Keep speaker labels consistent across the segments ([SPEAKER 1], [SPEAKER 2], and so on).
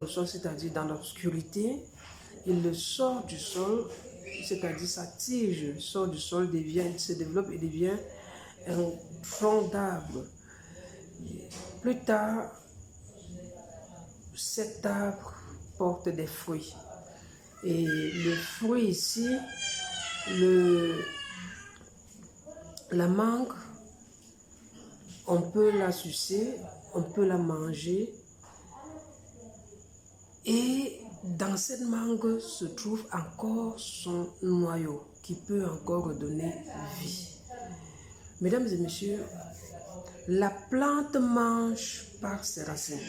[SPEAKER 1] le sol, c'est-à-dire dans l'obscurité, il sort du sol, c'est-à-dire sa tige sort du sol, se développe et devient un tronc d'arbre. Plus tard, cet arbre porte des fruits. Et le fruit ici, la mangue, on peut la sucer, on peut la manger. Et dans cette mangue se trouve encore son noyau qui peut encore donner vie. Mesdames et messieurs, la plante mange par ses racines.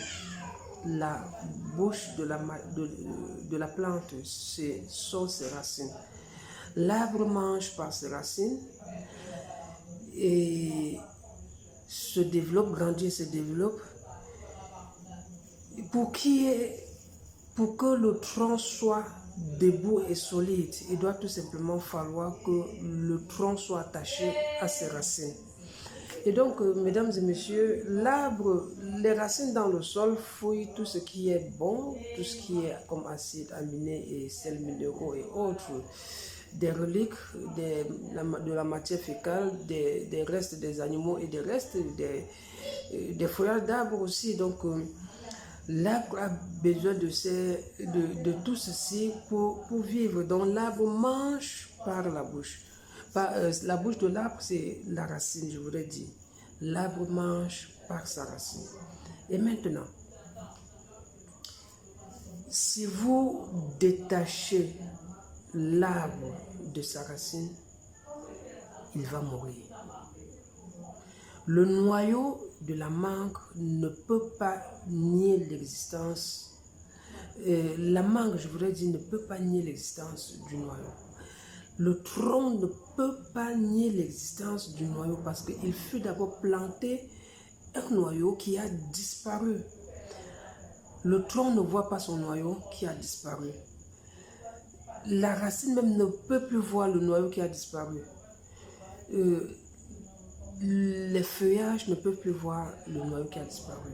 [SPEAKER 1] La bouche de la plante sont ses racines. L'arbre mange par ses racines et se développe, grandit et se développe. Pour que le tronc soit debout et solide, il doit tout simplement falloir que le tronc soit attaché à ses racines. Et donc, mesdames et messieurs, l'arbre, les racines dans le sol fouillent tout ce qui est bon, tout ce qui est comme acides aminés et sels minéraux et autres, des reliques de la matière fécale, des restes des animaux et des restes des feuillages d'arbres aussi. Donc, l'arbre a besoin de tout ceci pour vivre. Donc, l'arbre mange par la bouche. La bouche de l'arbre, c'est la racine, je voudrais dire. L'arbre mange par sa racine. Et maintenant, si vous détachez l'arbre de sa racine, il va mourir. Le noyau de la mangue ne peut pas nier l'existence. La mangue, je voudrais dire, ne peut pas nier l'existence du noyau. Le tronc ne peut pas nier l'existence du noyau parce qu'il fut d'abord planté un noyau qui a disparu. Le tronc ne voit pas son noyau qui a disparu. La racine même ne peut plus voir le noyau qui a disparu. Les feuillages ne peuvent plus voir le noyau qui a disparu.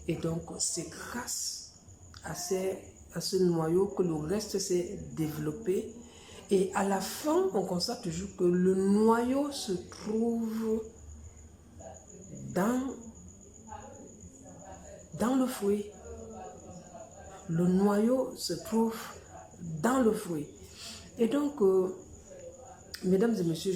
[SPEAKER 1] Et donc, c'est grâce à ce noyau que le reste s'est développé. Et à la fin, on constate toujours que le noyau se trouve dans le fruit. Le noyau se trouve dans le fruit. Et donc, mesdames et messieurs,